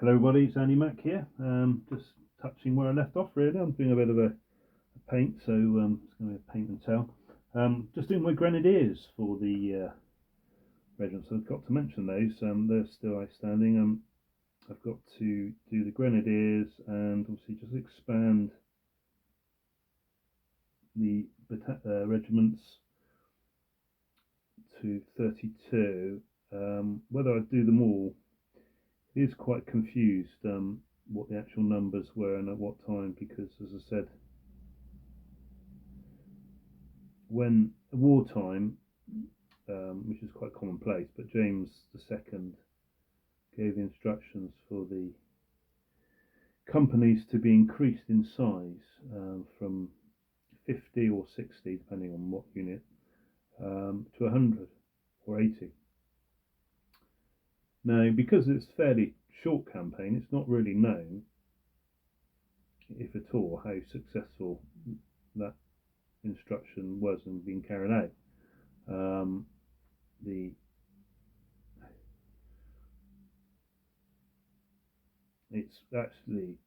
Hello everybody, it's Andy Mack here. Just touching where I left off really. I'm doing a bit of a paint, so it's going to be a paint and tell. Just doing my Grenadiers for the regiment, so I've got to mention those. They're still outstanding. I've got to do the Grenadiers and obviously just expand the regiments to 32. Whether I do them all is quite confused what the actual numbers were and at what time, because as I said, when wartime, which is quite commonplace, but James II gave the instructions for the companies to be increased in size from 50 or 60, depending on what unit, to 100 or 80. Now, because it's a fairly short campaign, it's not really known, if at all, how successful that instruction was and being carried out. It's actually,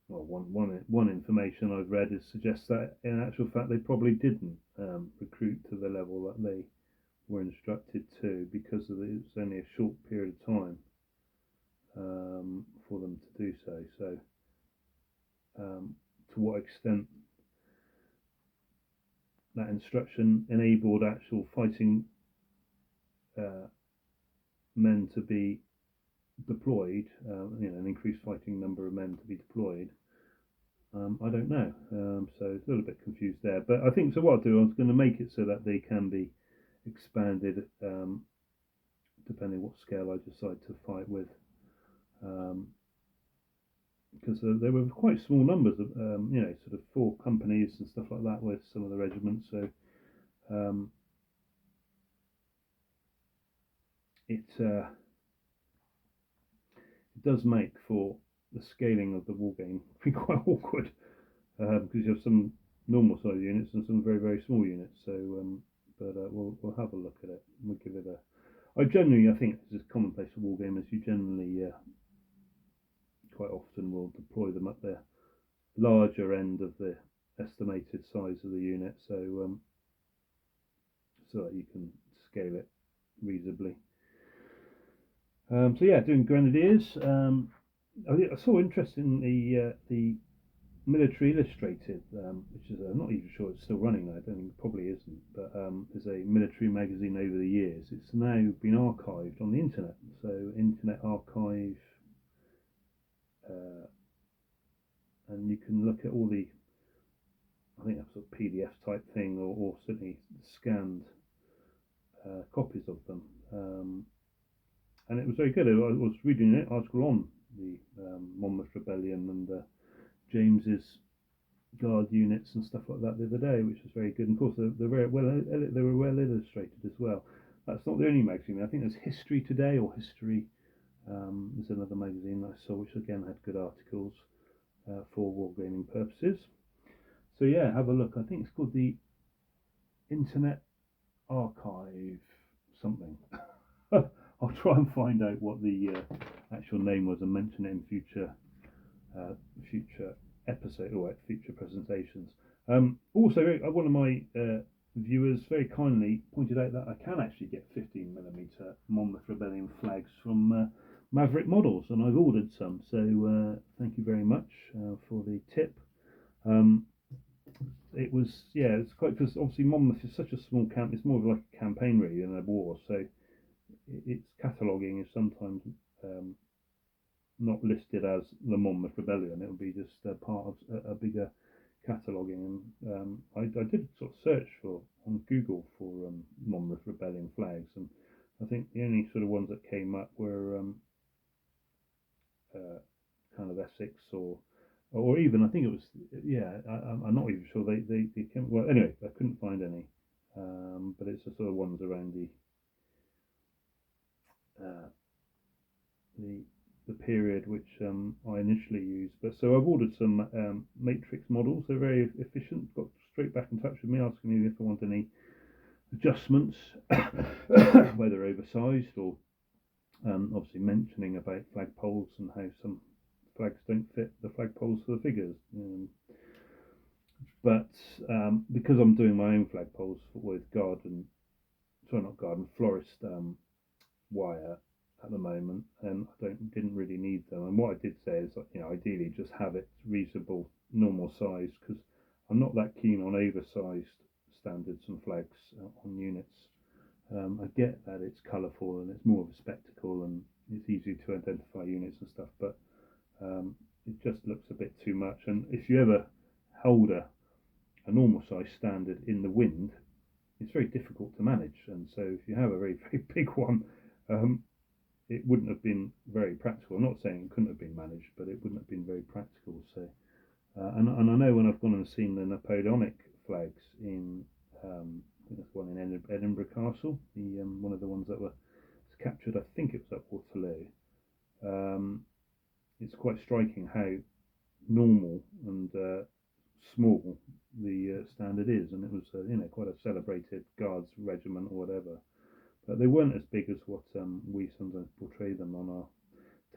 well, one information I've read is suggests that in actual fact they probably didn't recruit to the level that they were instructed to, because it was only a short period of time for them to do so. So to what extent that instruction enabled actual fighting men to be deployed, an increased fighting number of men to be deployed, I don't know. So it's a little bit confused there. But I think, so what I'll do, I was going to make it so that they can be expanded depending what scale I decide to fight with. Because there were quite small numbers of, sort of 4 companies and stuff like that with some of the regiments. So it does make for the scaling of the war game be quite awkward, because you have some normal size units and some very, very small units. So, we'll have a look at it. We'll give it a. I think it's just commonplace for war gamers. You generally quite often will deploy them at the larger end of the estimated size of the unit, so that you can scale it reasonably. So yeah, doing Grenadiers. I saw interest in the Military Illustrated, which is not even sure it's still running now. I don't think it probably isn't, but there's a military magazine over the years. It's now been archived on the internet, so Internet Archive, and you can look at all the, I think that's a PDF type thing, or certainly scanned copies of them. And it was very good. I was reading an article on the Monmouth Rebellion and James's Guard units and stuff like that the other day, which was very good. And of course, they're very well. They were well illustrated as well. That's not the only magazine. I think there's History Today or History. There's another magazine I saw which again had good articles for wargaming purposes. So yeah, have a look. I think it's called the Internet Archive something. I'll try and find out what the actual name was and mention it in future episode or future presentations. Also, one of my viewers very kindly pointed out that I can actually get 15mm Monmouth Rebellion flags from Maverick Models, and I've ordered some. So thank you very much for the tip. It was, it's quite, because obviously Monmouth is such a small camp. It's more of like a campaign really than a war. So its cataloguing is sometimes not listed as the Monmouth Rebellion. It will be just part of a bigger cataloguing. And I did sort of search on Google for Monmouth Rebellion flags, and I think the only sort of ones that came up were kind of Essex or even, I think it was, I'm not even sure they came. Well, anyway, I couldn't find any, but it's the sort of ones around the period which I initially used. But so I've ordered some matrix models. They're very efficient. Got straight back in touch with me asking me if I want any adjustments, whether oversized or Obviously mentioning about flagpoles and how some flags don't fit the flagpoles for the figures. But because I'm doing my own flagpoles with not garden, florist wire at the moment, and I didn't really need them. And what I did say is, ideally just have it reasonable, normal size, because I'm not that keen on oversized standards and flags on units. I get that it's colourful and it's more of a spectacle and it's easy to identify units and stuff, but it just looks a bit too much. And if you ever hold a normal size standard in the wind, it's very difficult to manage. And so if you have a very, very big one, it wouldn't have been very practical. I'm not saying it couldn't have been managed, but it wouldn't have been very practical. So, and I know when I've gone and seen the Napoleonic flags in, I think that's one in Edinburgh Castle, the one of the ones that were captured. I think it was at Waterloo. Um, it's quite striking how normal and small the standard is, and it was quite a celebrated guards regiment or whatever. But they weren't as big as what we sometimes portray them on our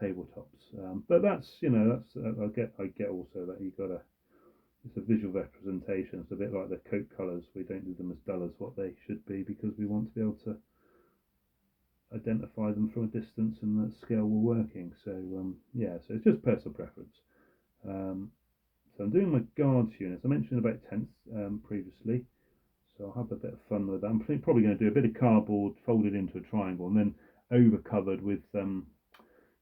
tabletops. But that's I get also that it's a visual representation. It's a bit like the coat colours. We don't do them as dull as what they should be because we want to be able to identify them from a distance and the scale we're working. So so it's just personal preference. So I'm doing my guards units. I mentioned about tents previously. So I'll have a bit of fun with that. I'm probably going to do a bit of cardboard folded into a triangle and then over covered with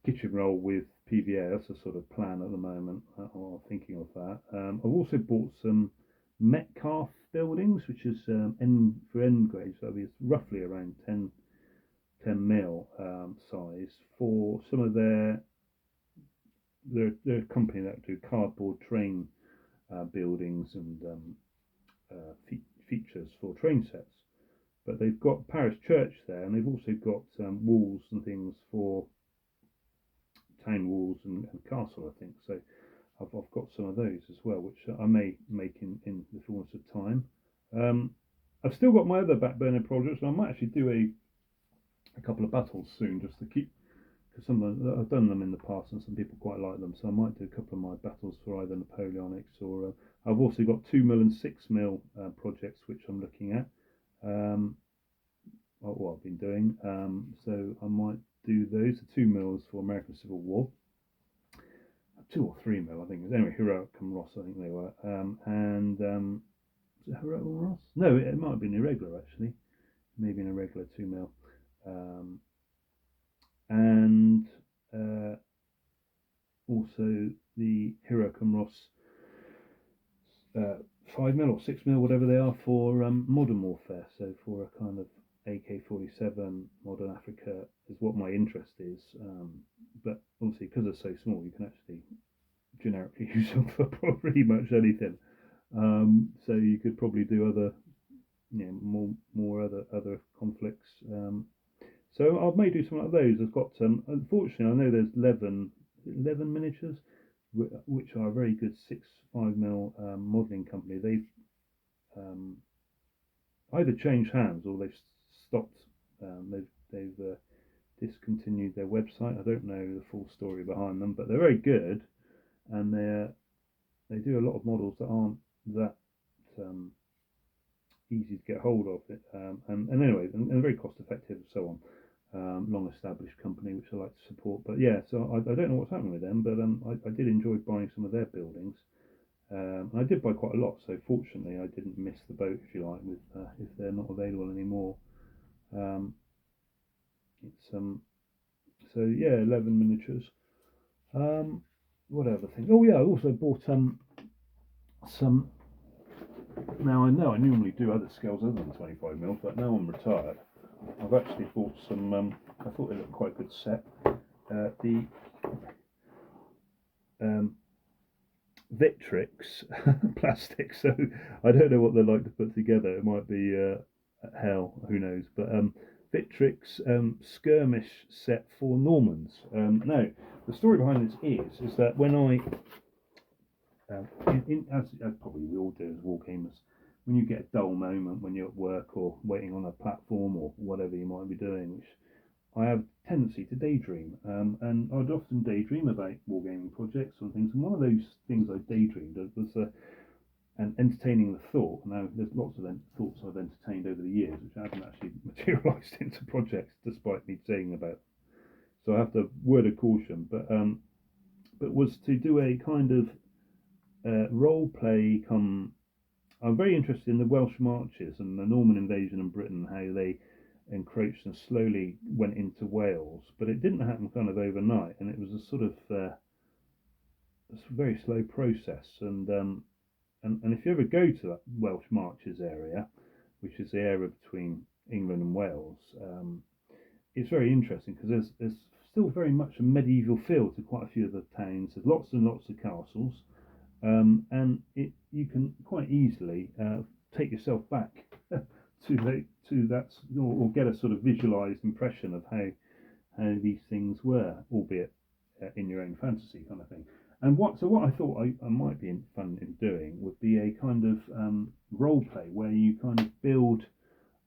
kitchen roll with PVA. That's a sort of plan at the moment, or thinking of that. I've also bought some Metcalf buildings, which is for end grade, so it's roughly around 10 mil size for some of their company that do cardboard train buildings and features for train sets. But they've got Parish Church there, and they've also got walls and things for town walls and castle, I think. So I've got some of those as well, which I may make in the fullness of time. I've still got my other back burner projects, and I might actually do a couple of battles soon, just to keep, because I've done them in the past, and some people quite like them. So I might do a couple of my battles for either Napoleonics or I've also got 2mm and 6mm projects which I'm looking at. What I've been doing. So I might do those. The 2mm for American Civil War. 2 or 3mm, I think. Anyway, Heroic and Ross, I think they were. Was it Heroic and Ross? No, it might have been irregular actually. Maybe an irregular 2mm. And also the Heroic and Ross 5mm or 6mm, whatever they are, for modern warfare. So for a kind of AK-47 modern Africa is what my interest is. But obviously, because they're so small, you can actually generically use them for pretty much anything. So you could probably do other, more other conflicts. So I may do some of those. I've got unfortunately, I know there's 11 miniatures, which are a very good 5mm modelling company. They've either changed hands or they've stopped. They've discontinued their website. I don't know the full story behind them, but they're very good, and they do a lot of models that aren't that easy to get hold of. And anyway, and very cost effective and so on. Long established company which I like to support. But yeah, so I don't know what's happening with them, but I did enjoy buying some of their buildings. I did buy quite a lot, so fortunately I didn't miss the boat, if you like, with if they're not available anymore. It's so yeah, 11 miniatures. What other things? Oh yeah, I also bought some. Now I know I normally do other scales other than 25mm, but now I'm retired, I've actually bought some. I thought they looked quite a good set. The Victrix plastic. So I don't know what they're like to put together. It might be hell, who knows? But Victrix skirmish set for Normans. Now the story behind this is that when I, as probably we all do as wargamers, when you get a dull moment when you're at work or waiting on a platform or whatever you might be doing, which I have a tendency to daydream, and I'd often daydream about wargaming projects and things. And one of those things I daydreamed of was and entertaining the thought. Now, there's lots of thoughts I've entertained over the years, which haven't actually materialised into projects, despite me saying about. So I have to word of caution, but was to do a kind of role play. I'm very interested in the Welsh marches and the Norman invasion in Britain, how they encroached and slowly went into Wales, but it didn't happen kind of overnight, and it was a sort of a very slow process. And if you ever go to that Welsh marches area, which is the area between England and Wales, it's very interesting because there's still very much a medieval feel to quite a few of the towns. There's lots and lots of castles, and you can quite easily take yourself back to that, or get a sort of visualized impression of how these things were, albeit in your own fantasy kind of thing. And what I thought I might be fun in doing would be a kind of role play where you kind of build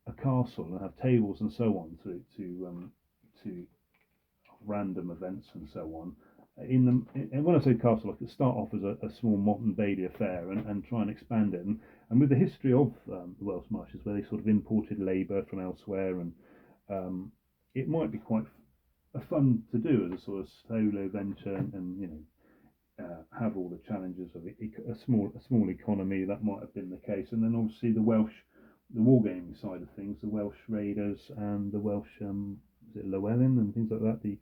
a castle and have tables and so on to random events and so on. And when I say castle, I could start off as a small Motte Bailey affair and try and expand it. And with the history of the Welsh marshes, where they sort of imported labour from elsewhere, and it might be quite fun to do as a sort of solo venture, and have all the challenges of a small economy. That might have been the case, and then obviously the wargaming side of things, the Welsh raiders and the Welsh is it Llewellyn and things like that, the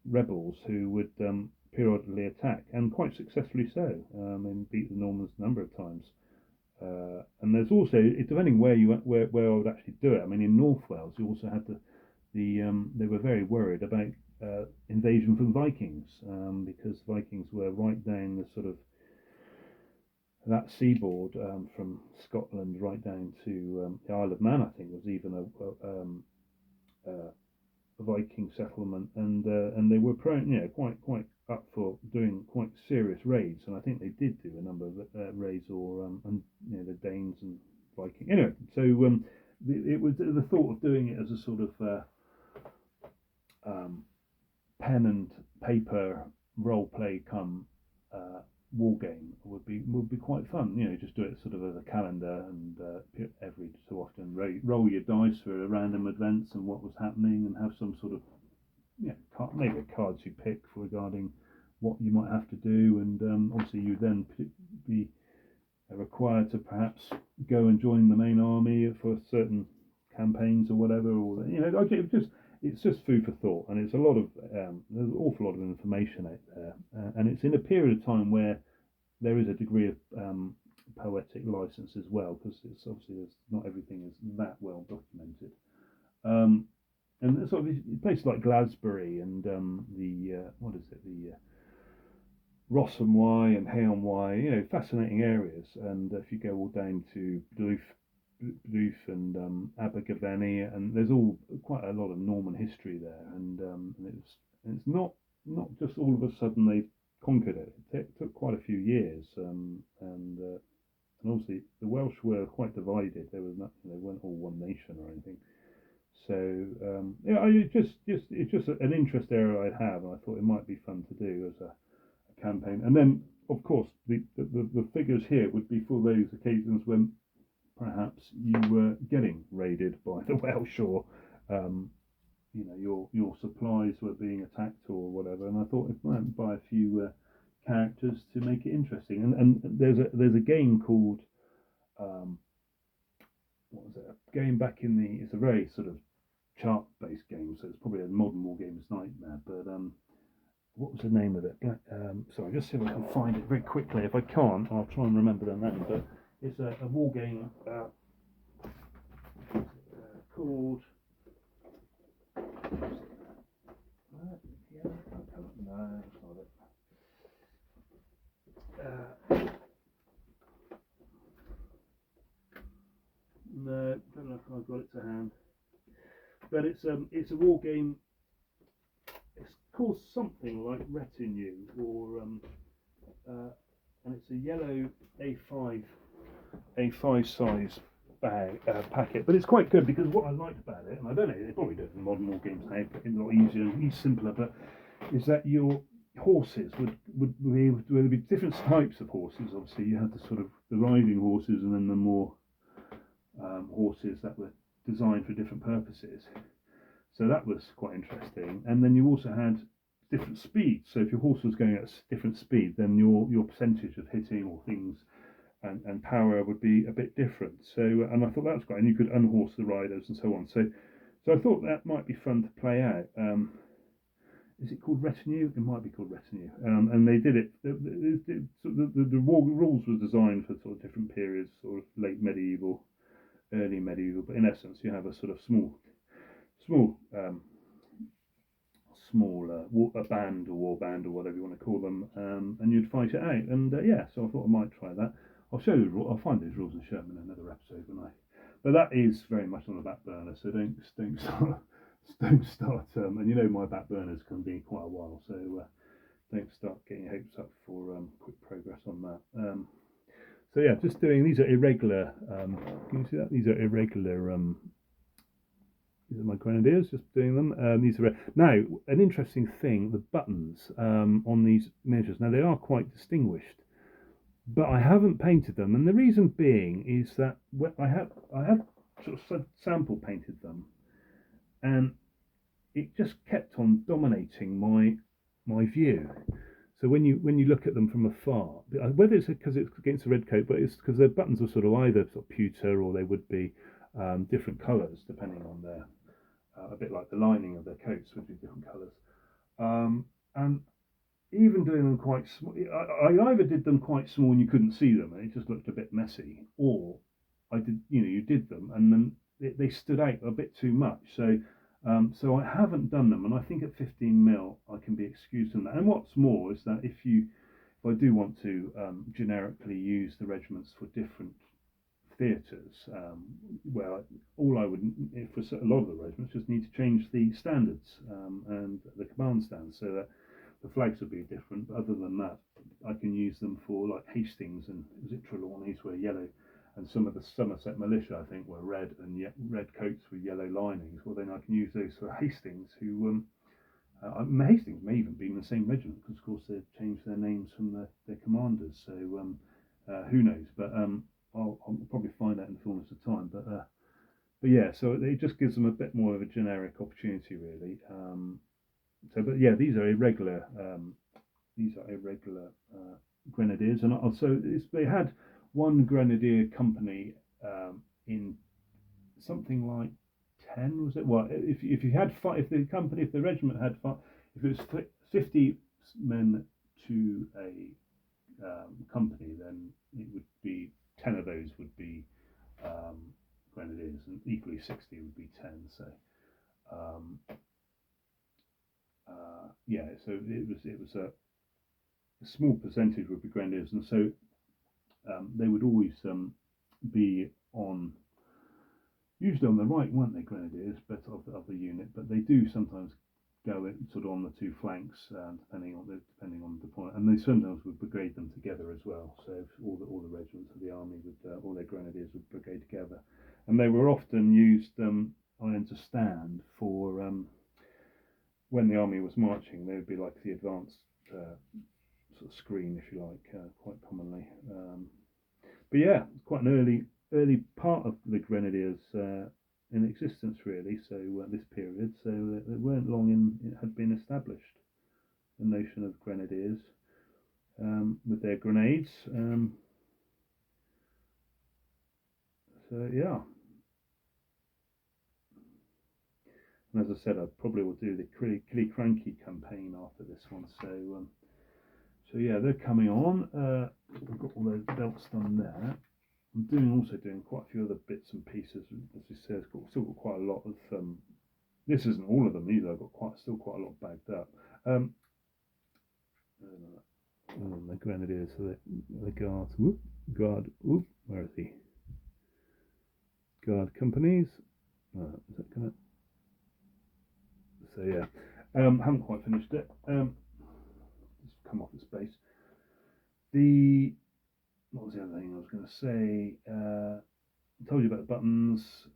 rebels who would periodically attack, and quite successfully so, and beat the Normans a number of times. And there's also, depending where I would actually do it. I mean, in North Wales, you also had they were very worried about invasion from Vikings, because Vikings were right down the sort of that seaboard, from Scotland right down to the Isle of Man. I think was even a Viking settlement, and they were quite up for doing quite serious raids, and I think they did do a number of raids, or and the Danes and Viking. Anyway, so it was the thought of doing it as a sort of pen and paper role play come war game would be quite fun. Just do it sort of as a calendar, and every so often roll your dice for a random events and what was happening, and have some sort of maybe cards you pick for regarding what you might have to do, and obviously you then be required to perhaps go and join the main army for certain campaigns or whatever, or it's just food for thought, and it's a lot of there's an awful lot of information out there, and it's in a period of time where there is a degree of poetic license as well, because it's obviously not everything is that well documented. And sort of places like Glasbury and the Ross and Wye and Hay on Wye, fascinating areas. And if you go all down to Bluth and Abergavenny, and there's all quite a lot of Norman history there, and it's not just all of a sudden they conquered it. It took quite a few years, and obviously the Welsh were quite divided. There was they weren't all one nation or anything. So it's just an interest area I have, and I thought it might be fun to do as a campaign. And then of course the figures here would be for those occasions when perhaps you were getting raided by the Welsh, or your supplies were being attacked or whatever. And I thought if I might buy a few characters to make it interesting. And there's a game called what was it? A game back in the. It's a very sort of chart-based game, so it's probably a modern wargamer's nightmare. But what was the name of it? Sorry, just see if I can find it very quickly. If I can't, I'll try and remember the name. But it's a war game called. No, that's not it. No, don't know if I've got it to hand. But it's a war game. It's called something like Retinue, or and it's a yellow A5 size packet, but it's quite good because what I liked about it, and I don't know, they probably do it in modern war games now, but it's a lot easier and simpler, but is that your horses would be able to, there'd be different types of horses. Obviously, you had the sort of the riding horses, and then the more horses that were designed for different purposes. So that was quite interesting. And then you also had different speeds. So if your horse was going at a different speed, then your percentage of hitting or things and power would be a bit different. So, and I thought that was great. And you could unhorse the riders and so on. So I thought that might be fun to play out. Is it called Retinue? It might be called Retinue. And they did it. The rules were designed for sort of different periods, sort of late medieval, early medieval. But in essence, you have a sort of small a band or war band or whatever you want to call them, and you'd fight it out. And yeah, so I thought I might try that. I'll show you. I'll find those rules and show them in another episode when I. But that is very much on the back burner, so don't start. And you know my back burners can be quite a while, so don't start getting your hopes up for quick progress on that. So yeah, just doing these are irregular. Can you see that? These are irregular. These are my Grenadiers, just doing them. These are now an interesting thing. The buttons on these measures. Now they are quite distinguished, but I haven't painted them, and the reason being is that I have sort of sample painted them, and it just kept on dominating my view. So when you look at them from afar, whether it's because it's against the red coat, but it's because their buttons are sort of either sort of pewter or they would be different colours depending on their a bit like the lining of their coats would be different colours. And even doing them quite small, I either did them quite small and you couldn't see them and it just looked a bit messy, or I did, you did them and then they stood out a bit too much. So I haven't done them, and I think at 15mm I can be excused on that. And what's more is that if I do want to generically use the regiments for different theatres, where all I would, for a lot of the regiments, just need to change the standards and the command stands so that the flags would be different. But other than that, I can use them for like Hastings and was it Trelawney's were yellow, and some of the Somerset militia I think were red and red coats with yellow linings. Well, then I can use those for Hastings, who Hastings may even be in the same regiment because of course they've changed their names from their commanders. So who knows? But I'll probably find out in the fullness of time. But yeah, so it just gives them a bit more of a generic opportunity, really. But yeah, these are irregular. Grenadiers, and also they had one Grenadier company in something like 10, was it? Well, if you had if the regiment had if it was 50 men to a company, then it would be 10 of those would be Grenadiers, and equally 60 would be 10. So yeah, so it was a small percentage would be Grenadiers, and so they would always be usually on the right, weren't they, Grenadiers, but of the unit, but they do sometimes go in, sort of on the two flanks, depending on the point, and they sometimes would brigade them together as well. So all the regiments of the army would all their Grenadiers would brigade together, and they were often used, I understand, for when the army was marching, they would be like the advanced sort of screen, if you like, quite commonly. But yeah, it's quite an early part of the Grenadiers in existence, really. So this period, so they weren't long in it had been established. The notion of Grenadiers with their grenades. So yeah. And as I said, I probably will do the Killiecrankie campaign after this one. So yeah, they're coming on. We've got all those belts done there. I'm also doing quite a few other bits and pieces. As you say, I've still got quite a lot of. This isn't all of them either. I've got still quite a lot bagged up. The Grenadiers, the Guards. Guard. Where is he? Guard companies. Is that gonna? So yeah, haven't quite finished it. Just come off the space. What was the other thing I was going to say? I told you about the buttons.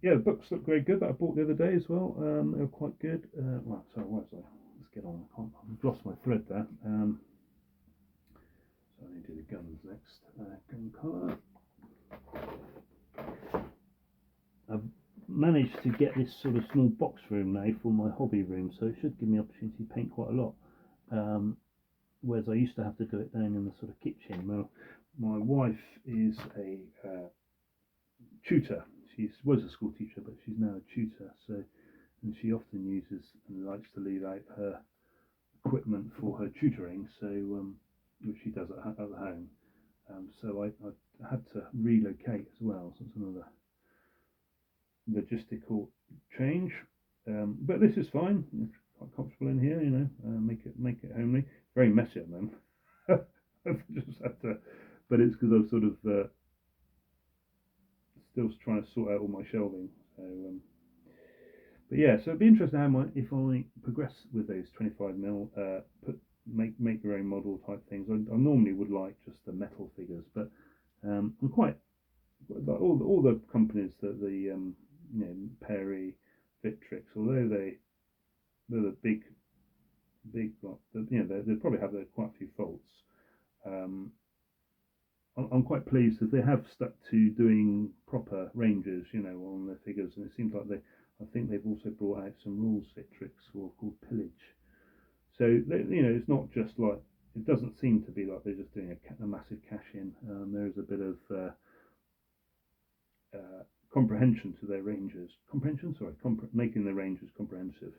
Yeah, the books look very good that I bought the other day as well. They were quite good. Well, sorry, where was I? Let's get on. I've lost my thread there. So I need to do the guns next. Gun colour. I've managed to get this sort of small box room now for my hobby room, so it should give me opportunity to paint quite a lot. Whereas I used to have to do it down in the sort of kitchen. Well, my wife is a tutor. She was a school teacher, but she's now a tutor. So, and she often uses and likes to leave out her equipment for her tutoring. So, which she does at home. So I had to relocate as well. So it's another logistical change. But this is fine. It's quite comfortable in here. Make it homely. Very messy at the moment. I've just had to, but it's because I'm sort of still trying to sort out all my shelving. So, but yeah, so it'd be interesting if I progress with those 25mm, make your own model type things. I normally would like just the metal figures, but I'm quite like all the companies that Perry, Victrix, although they're the big they probably have quite a few faults. Um, I'm quite pleased that they have stuck to doing proper ranges, on their figures, and it seems like I think they've also brought out some rules Victrix called Pillage. So it's not just like it doesn't seem to be like they're just doing a massive cash in. There is a bit of comprehension to their ranges. Comprehension, sorry, making the ranges comprehensive,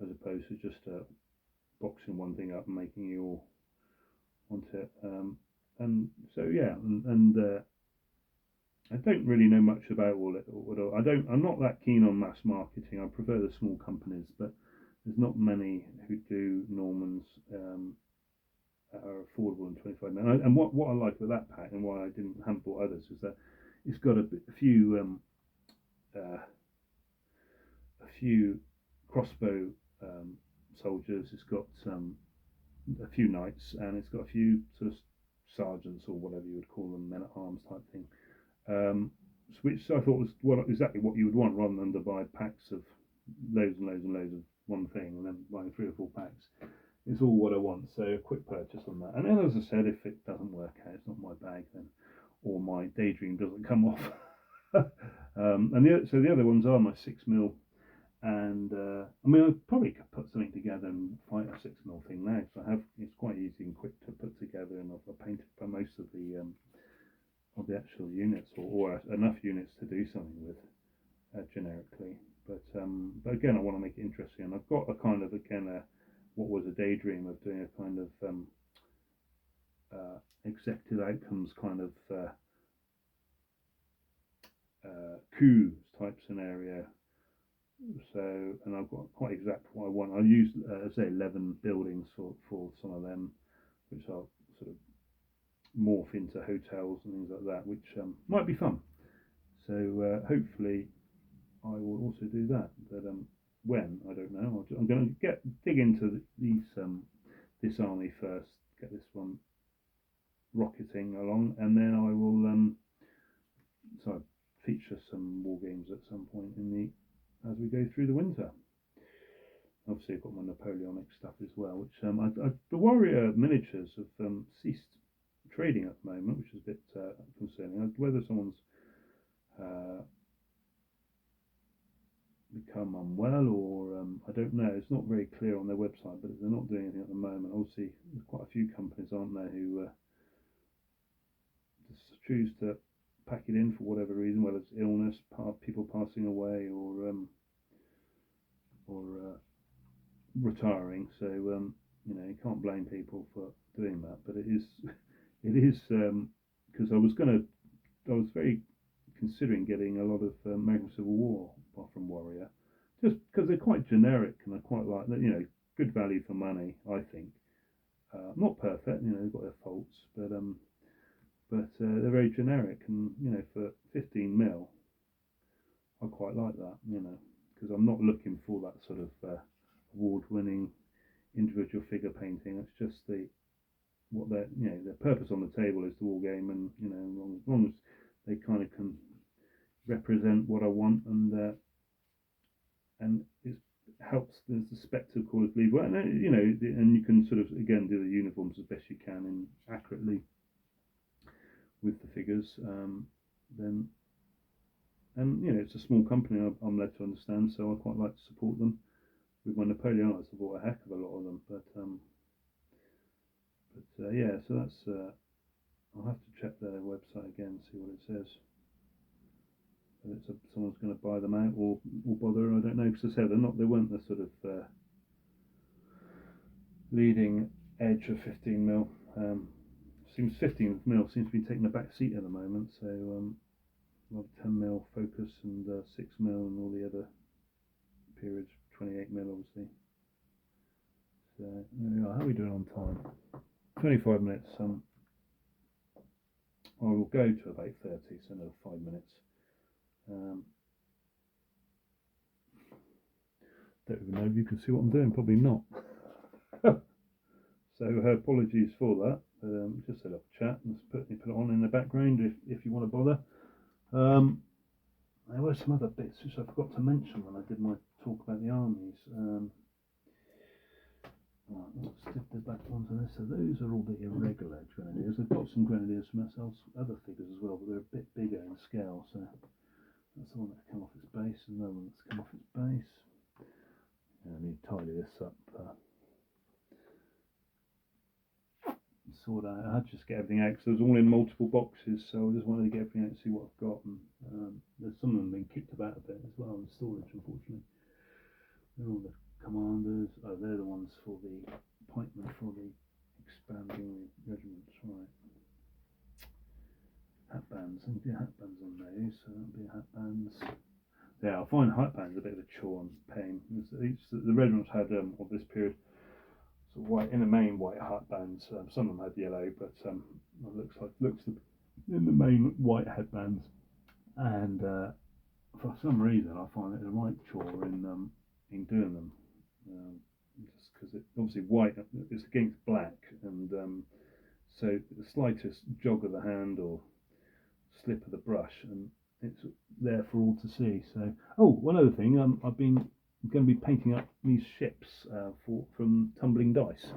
as opposed to just boxing one thing up and making you all want it. And so yeah, and I don't really know much about all it. I'm not that keen on mass marketing. I prefer the small companies, but there's not many who do Normans are affordable in 25mm. And what I like with that pack and why I haven't bought others is that it's got a few crossbow soldiers. It's got a few knights, and it's got a few sort of sergeants or whatever you would call them, men at arms type thing. Which I thought was exactly what you would want, rather than to buy packs of loads and loads and loads of one thing and then buying 3 or 4 packs. It's all what I want. So a quick purchase on that. And then, as I said, if it doesn't work out, it's not my bag then, or my daydream doesn't come off. So the other ones are my 6mm. And I mean, I probably could put something together and fight a 6mm thing now. So it's quite easy and quick to put together, and I've painted for most of the actual units, or enough units to do something with generically. But again, I want to make it interesting, and I've got a kind of what was a daydream of doing a kind of executive outcomes kind of coup type scenario. So, and I've got quite exact what I want. I use say 11 buildings for some of them, which I'll sort of morph into hotels and things like that, which might be fun. So hopefully I will also do that. But when, I don't know. I'm going to dig into this army first, get this one rocketing along, and then I will feature some war games at some point as we go through the winter. Obviously, I've got my Napoleonic stuff as well, which the Warrior miniatures have ceased trading at the moment, which is a bit concerning. Whether someone's become unwell, or I don't know. It's not very clear on their website, but they're not doing anything at the moment. Obviously, there's quite a few companies, aren't there, who just choose to pack it in for whatever reason, whether it's illness, people passing away, or retiring. So you can't blame people for doing that. But it is because I was very considering getting a lot of American Civil War apart from Warrior, just because they're quite generic, and I quite like that. Good value for money, I think. Not perfect, they've got their faults, but they're very generic, and for 15mm, I quite like that, because I'm not looking for that sort of award-winning individual figure painting. It's just the what their their purpose on the table is to war game, and as long as they kind of can represent what I want, and it helps the spectacle of lead well, and and you can sort of again do the uniforms as best you can and accurately with the figures. Then and it's a small company, I'm led to understand, so I quite like to support them. With my Napoleonites, I bought a heck of a lot of them, but yeah, so that's I'll have to check their website again, see what it says. Whether someone's going to buy them out or bother, I don't know, because I said they weren't the sort of leading edge of 15mm. Seems 15mm seems to be taking a back seat at the moment, so a lot of 10mm focus and 6mm and all the other periods, 28mm obviously. So there we are. How are we doing on time? 25 minutes. I will go to about 30, so another 5 minutes. Don't even know if you can see what I'm doing. Probably not. So apologies for that. Just a little chat. Let's put it on in the background if you want to bother. There were some other bits which I forgot to mention when I did my talk about the armies. Let's dip the back onto this. So those are all the irregular Grenadiers. I've got some Grenadiers from ourselves, other figures as well, but they're a bit bigger in scale. So that's the one that's come off its base, and another one that's come off its base. I need to tidy this up. Sort out. I had to just get everything out because it was all in multiple boxes, so I just wanted to get everything out and see what I've got. And there's some of them been kicked about a bit as well in storage, unfortunately. They're all the commanders. Oh, they're the ones for the pikemen for the expanding regiments, right? Hatbands. There'll be hatbands on those, so that'll be hatbands. Yeah, I find hatbands a bit of a chore and pain. The regiments had of this period. So white in the main white headbands. Some of them had yellow, but looks in the main white headbands. And for some reason, I find it a right chore in doing them, just because obviously white is against black, and so the slightest jog of the hand or slip of the brush, and it's there for all to see. So, one other thing, I've been going to be painting up these ships from tumbling dice.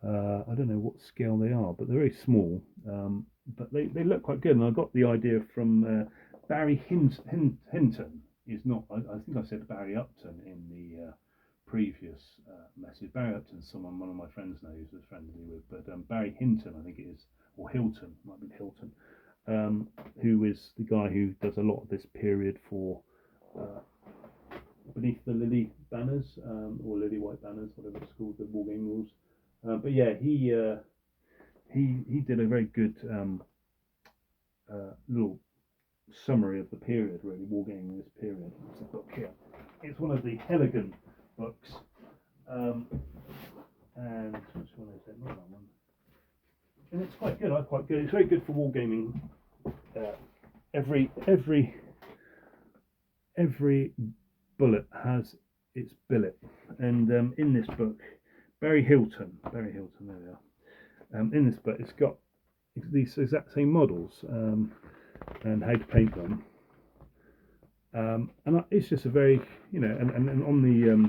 I don't know what scale they are, but they're very small, but they look quite good. And I got the idea from Barry Hinton. Is not, I think I said Barry Upton in the previous message. Barry Upton's someone one of my friends knows, is friendly with, but Barry Hinton, I think it is, or Hilton, might be Hilton, who is the guy who does a lot of this period for Beneath the Lily Banners, or Lily White Banners, whatever it's called, the wargame rules. But yeah, he did a very good little summary of the period, really, wargaming in this period. It's a book here. It's one of the Helligan books, and which one is it? Not that one. And it's quite good. Quite good. It's very good for wargaming. Every bullet has its billet, and in this book, Barry Hilton, there we are. In this book, it's got these exact same models and how to paint them. And it's just a very, and on the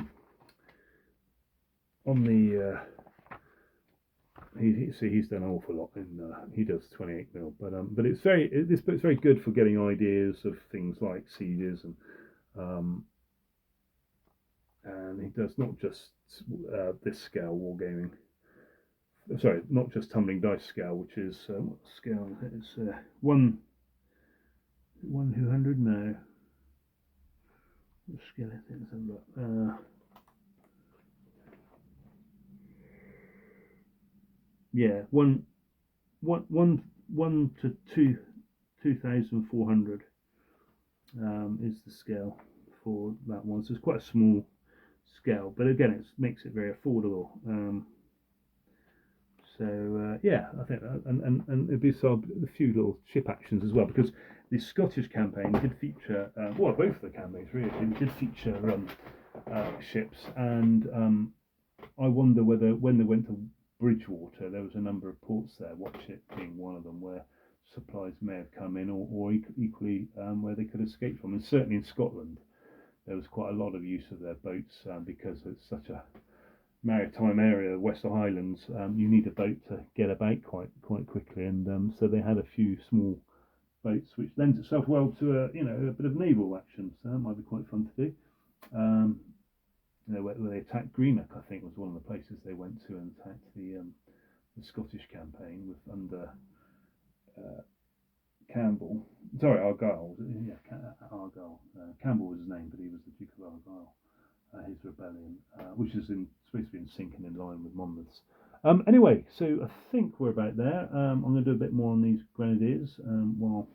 he's done an awful lot in he does 28mm, but this book's very good for getting ideas of things like sieges and he does not just this scale wargaming. Sorry, not just tumbling dice scale, which is what scale? It's 1/200. No, what scale is it? Let's have a look. Yeah, one to 2,400 is the scale for that one. So it's quite a small scale, but again, it makes it very affordable. Yeah, I think that, and it'd be a few little ship actions as well, because the Scottish campaign did feature, both of the campaigns really did feature ships, and I wonder whether when they went to Bridgewater, there was a number of ports there, Watchet being one of them, where supplies may have come in, or equally where they could escape from. And certainly in Scotland, there was quite a lot of use of their boats because it's such a maritime area, the West Highlands. You need a boat to get about quite quickly, and so they had a few small boats, which lends itself well to a bit of naval action. So that might be quite fun to do. Um, where they attacked Greenock, I think, was one of the places they went to and attacked the Scottish campaign with under Campbell. Sorry, Argyle. Yeah, Argyle. Campbell was his name, but he was the Duke of Argyle. His rebellion, which is supposed to be in sync and in line with Monmouth's. Anyway, so I think we're about there. I'm going to do a bit more on these Grenadiers while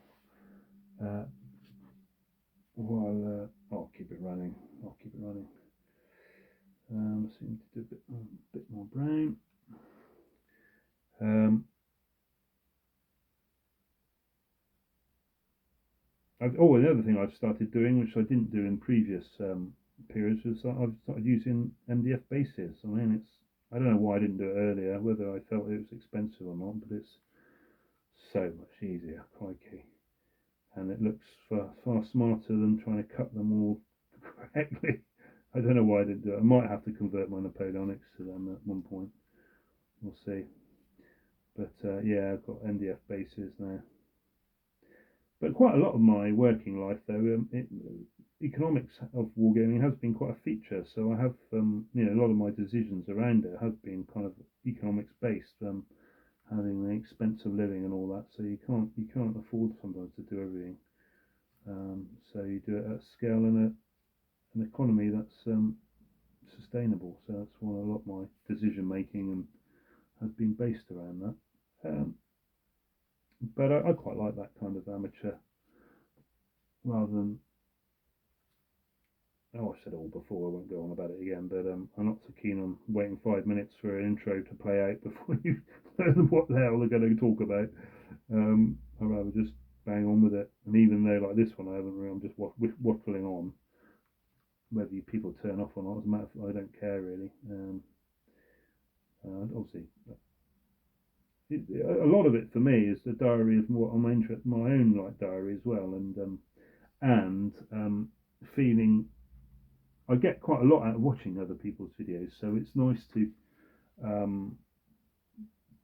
I'll keep it running. Seem to do a bit more brown. The other thing I've started doing, which I didn't do in previous periods, was that I've started using MDF bases. I mean, I don't know why I didn't do it earlier, whether I felt it was expensive or not, but it's so much easier, crikey. And it looks far smarter than trying to cut them all correctly. I don't know why I didn't do it. I might have to convert my Napoleonics to them at one point. We'll see. But yeah, I've got MDF bases now. But quite a lot of my working life, though, economics of wargaming has been quite a feature. So I have, a lot of my decisions around it have been kind of economics based, having the expense of living and all that. So you can't afford sometimes to do everything. So you do it at scale and an economy that's sustainable. So that's why a lot of my decision making has been based around that. But I quite like that kind of amateur, rather than. Oh, I said it all before. I won't go on about it again. But I'm not so keen on waiting 5 minutes for an intro to play out before you learn what the hell they're going to talk about. I'd rather just bang on with it. And even though, like this one, I'm just waffling on. Whether people turn off or not, as a matter of fact, I don't care really. Obviously, a lot of it for me is the diary of what I'm interested, my own diary as well, and feeling. I get quite a lot out of watching other people's videos, so it's nice to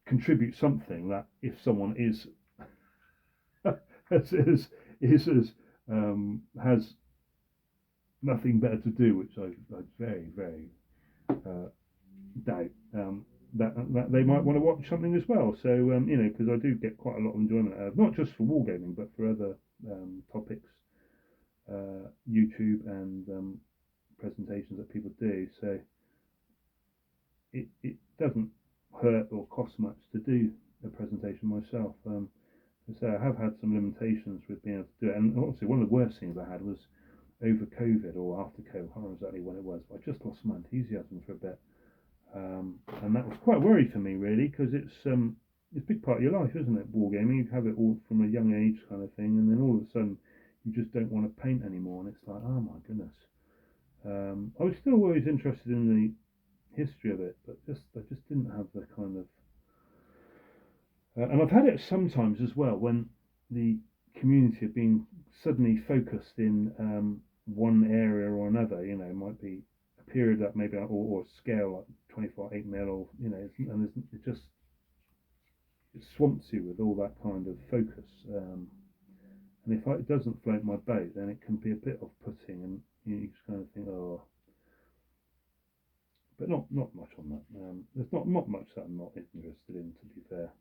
contribute something that if someone is has nothing better to do, which I very very doubt. That they might want to watch something as well. So because I do get quite a lot of enjoyment out of not just for wargaming, but for other topics, YouTube and presentations that people do. So it doesn't hurt or cost much to do a presentation myself. So I have had some limitations with being able to do it, and obviously one of the worst things I had was over COVID or after COVID. I can't remember exactly when it was, but I just lost my enthusiasm for a bit. And that was quite a worry for me, really, because it's a big part of your life, isn't it? Wargaming, you have it all from a young age, kind of thing, and then all of a sudden you just don't want to paint anymore, and it's like, oh my goodness. I was still always interested in the history of it, but I just didn't have the kind of. And I've had it sometimes as well when the community have been suddenly focused in one area or another. It might be period that maybe or scale like 24 8 mil, or and it just swamps you with all that kind of focus, and if it doesn't float my boat, then it can be a bit off-putting, and you just kind of think, oh, but not much on that. There's not much that I'm not interested in, to be fair.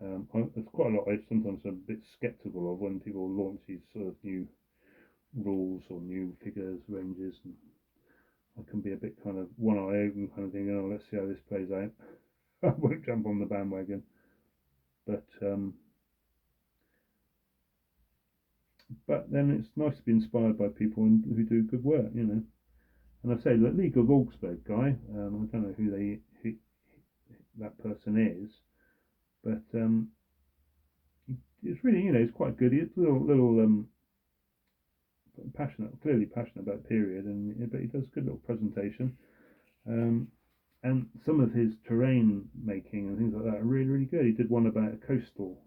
There's quite a lot sometimes I'm a bit skeptical of when people launch these sort of new rules or new figures ranges, and I can be a bit kind of one eye open, kind of thinking, oh, let's see how this plays out. I won't jump on the bandwagon, but then it's nice to be inspired by people who do good work, And I say the League of Augsburg guy, I don't know who that person is, but it's really, it's quite good. He's a little clearly passionate about period, but he does a good little presentation. and some of his terrain making and things like that are really, really good. He did one about a coastal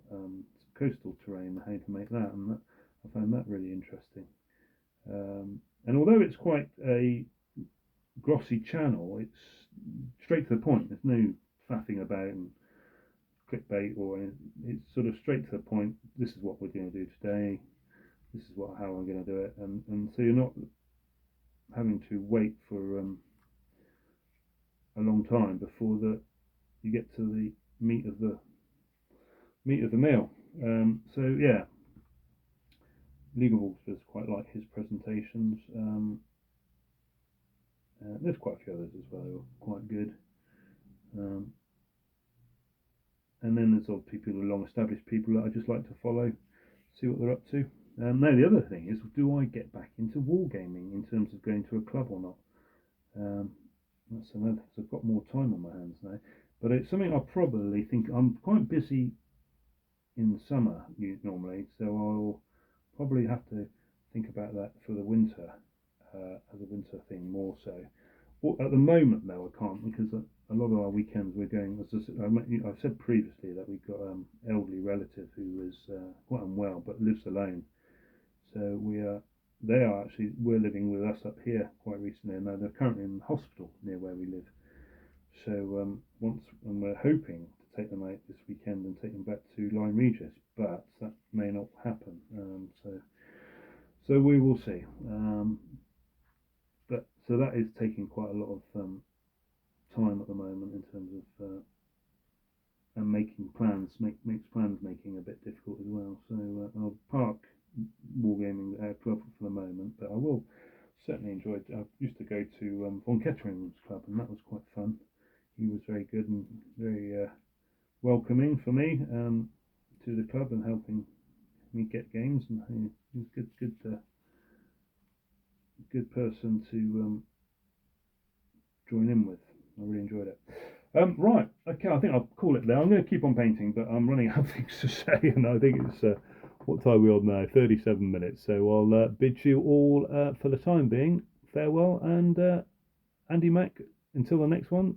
terrain, how to make that, and I found that really interesting. And although it's quite a glossy channel, it's straight to the point. There's no faffing about and clickbait, or it's sort of straight to the point. This is what we're going to do today. This is how I'm going to do it, and so you're not having to wait for a long time before you get to the meat of the meal. So yeah, League of Authors quite like his presentations. There's quite a few others as well who are quite good. And then there's all people, long established people that I just like to follow, see what they're up to. Now the other thing is, do I get back into wargaming in terms of going to a club or not? That's another thing. So I've got more time on my hands now, but it's something I probably think. I'm quite busy in the summer normally, so I'll probably have to think about that for the winter, as a winter thing more so. Well, at the moment, though, I can't, because a lot of our weekends we're going. I've said previously that we've got an elderly relative who is quite unwell but lives alone. So we're living with us up here quite recently, and they're currently in the hospital near where we live. So and we're hoping to take them out this weekend and take them back to Lyme Regis, but that may not happen. So we will see. But so that is taking quite a lot of time at the moment in terms of and making plans. Makes plans making a bit difficult as well. So I'll park wargaming club for the moment, but I will certainly enjoy it. I used to go to Von Kettering's club, and that was quite fun. He was very good and very welcoming for me to the club and helping me get games, and he was good person to join in with. I really enjoyed it. Right, okay, I think I'll call it there. I'm going to keep on painting, but I'm running out of things to say, and I think it's what time are we on now? 37 minutes. So I'll bid you all for the time being farewell, and Andy Mac, until the next one,